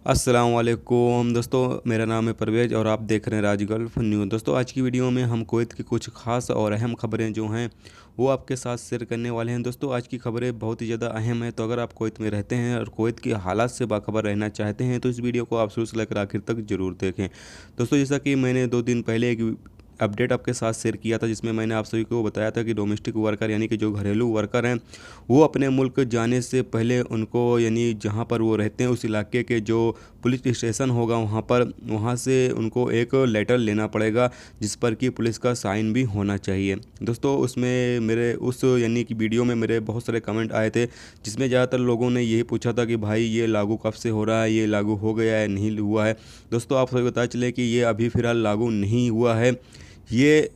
अस्सलाम वालेकुम दोस्तों, मेरा नाम है परवेज़ और आप देख रहे हैं राज गल्फ न्यूज़। दोस्तों आज की वीडियो में हम कुवैत की कुछ ख़ास और अहम खबरें जो हैं वो आपके साथ शेयर करने वाले हैं। दोस्तों आज की खबरें बहुत ही ज़्यादा अहम है, तो अगर आप कुवैत में रहते हैं और कुवैत की हालात से बाखबर रहना चाहते हैं तो इस वीडियो को आप शुरू से लेकर आखिर तक ज़रूर देखें। दोस्तों जैसा कि मैंने 2 दिन पहले एक अपडेट आपके साथ शेयर किया था, जिसमें मैंने आप सभी को बताया था कि डोमेस्टिक वर्कर यानी कि जो घरेलू वर्कर हैं वो अपने मुल्क जाने से पहले उनको यानी जहाँ पर वो रहते हैं उस इलाके के जो पुलिस स्टेशन होगा वहाँ से उनको एक लेटर लेना पड़ेगा, जिस पर कि पुलिस का साइन भी होना चाहिए। दोस्तों उसमें मेरे उस यानी कि वीडियो में मेरे बहुत सारे कमेंट आए थे, जिसमें ज़्यादातर लोगों ने यही पूछा था कि भाई ये लागू कब से हो रहा है, ये लागू हो गया है नहीं हुआ है। दोस्तों आप सभी पता चले कि ये अभी फ़िलहाल लागू नहीं हुआ है। ये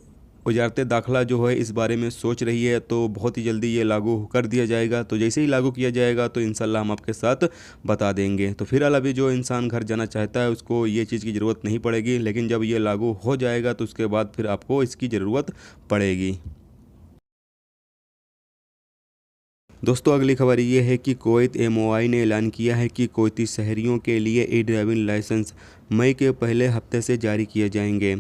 वजारत दाखिला जो है इस बारे में सोच रही है, तो बहुत ही जल्दी ये लागू कर दिया जाएगा। तो जैसे ही लागू किया जाएगा तो इंशाल्लाह हम आपके साथ बता देंगे। तो फिलहाल अभी जो इंसान घर जाना चाहता है उसको ये चीज़ की ज़रूरत नहीं पड़ेगी, लेकिन जब ये लागू हो जाएगा तो उसके बाद फिर आपको इसकी ज़रूरत पड़ेगी। दोस्तों अगली खबर ये है कि कुवैत एमओआई ने ऐलान किया है कि कुवैती शहरियों के लिए ई ड्राइविंग लाइसेंस मई के पहले हफ्ते से जारी किए जाएंगे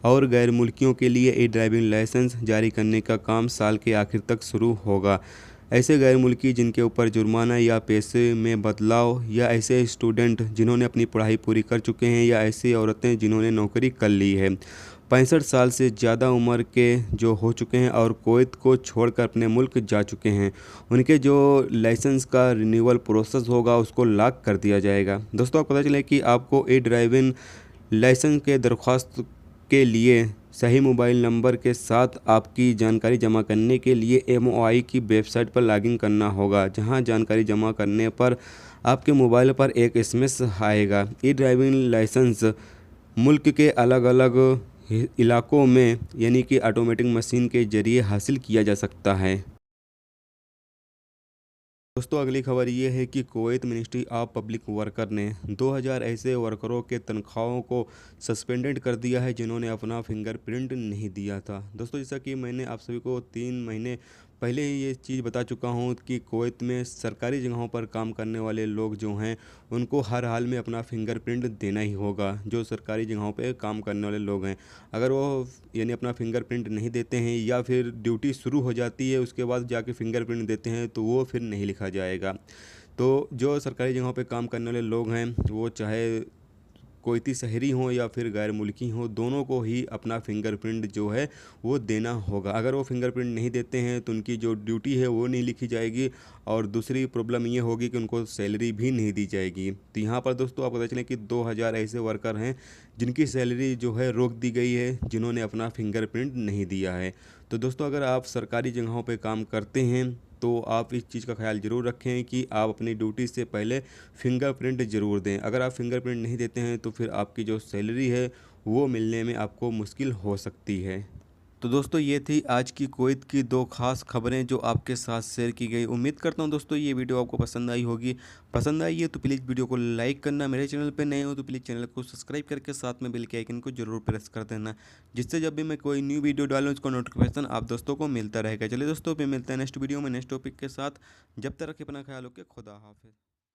और गैर मुल्कियों के लिए ई ड्राइविंग लाइसेंस जारी करने का काम साल के आखिर तक शुरू होगा। ऐसे गैर मुल्की जिनके ऊपर जुर्माना या पैसे में बदलाव, या ऐसे स्टूडेंट जिन्होंने अपनी पढ़ाई पूरी कर चुके हैं, या ऐसी औरतें जिन्होंने नौकरी कर ली है, 65 साल से ज़्यादा उम्र के जो हो चुके हैं और कुवैत को छोड़कर अपने मुल्क जा चुके हैं, उनके जो लाइसेंस का रिन्यूअल प्रोसेस होगा उसको लॉक कर दिया जाएगा। दोस्तों आपको पता चले कि आपको ई ड्राइविंग लाइसेंस के दरख्वास्त के लिए सही मोबाइल नंबर के साथ आपकी जानकारी जमा करने के लिए एमओआई की वेबसाइट पर लॉगिन करना होगा, जहां जानकारी जमा करने पर आपके मोबाइल पर एक एसएमएस आएगा। ई ड्राइविंग लाइसेंस मुल्क के अलग अलग इलाकों में यानी कि ऑटोमेटिक मशीन के ज़रिए हासिल किया जा सकता है। दोस्तों अगली खबर ये है कि Kuwait ministry of public worker ने 2000 ऐसे वर्करों के तनख्वाहों को सस्पेंडेड कर दिया है जिन्होंने अपना फिंगरप्रिंट नहीं दिया था। दोस्तों जैसा कि मैंने आप सभी को 3 महीने पहले ही ये चीज़ बता चुका हूँ कि कुवैत में सरकारी जगहों पर काम करने वाले लोग जो हैं उनको हर हाल में अपना फिंगरप्रिंट देना ही होगा। जो सरकारी जगहों पे काम करने वाले लोग हैं, अगर वो यानी अपना फिंगरप्रिंट नहीं देते हैं या फिर ड्यूटी शुरू हो जाती है उसके बाद जाके फिंगरप्रिंट देते हैं तो वो फिर नहीं लिखा जाएगा। तो जो सरकारी जगहों पे काम करने वाले लोग हैं वो चाहे कुवैती शहरी हों या फिर गैर मुल्की हों, दोनों को ही अपना फिंगरप्रिंट जो है वो देना होगा। अगर वो फिंगरप्रिंट नहीं देते हैं तो उनकी जो ड्यूटी है वो नहीं लिखी जाएगी, और दूसरी प्रॉब्लम ये होगी कि उनको सैलरी भी नहीं दी जाएगी। तो यहाँ पर दोस्तों आपको पता चले कि 2000 ऐसे वर्कर हैं जिनकी सैलरी जो है रोक दी गई है, जिन्होंने अपना फिंगरप्रिंट नहीं दिया है। तो दोस्तों अगर आप सरकारी जगहों पर काम करते हैं तो आप इस चीज़ का ख्याल ज़रूर रखें कि आप अपनी ड्यूटी से पहले फ़िंगरप्रिंट ज़रूर दें। अगर आप फ़िंगरप्रिंट नहीं देते हैं तो फिर आपकी जो सैलरी है वो मिलने में आपको मुश्किल हो सकती है। तो दोस्तों ये थी आज की कुवैत की 2 ख़ास खबरें जो आपके साथ शेयर की गई। उम्मीद करता हूँ दोस्तों ये वीडियो आपको पसंद आई होगी। पसंद आई है तो प्लीज़ वीडियो को लाइक करना, मेरे चैनल पे नए हो तो प्लीज़ चैनल को सब्सक्राइब करके साथ में बेल के आइकन को जरूर प्रेस कर देना, जिससे जब भी मैं कोई न्यू वीडियो डालूँ उसका नोटिफिकेशन आप दोस्तों को मिलता रहेगा। चलिए दोस्तों फिर मिलते हैं नेक्स्ट वीडियो में नेक्स्ट टॉपिक के साथ। जब तक अपना ख्याल रखिए, खुदा हाफिज़।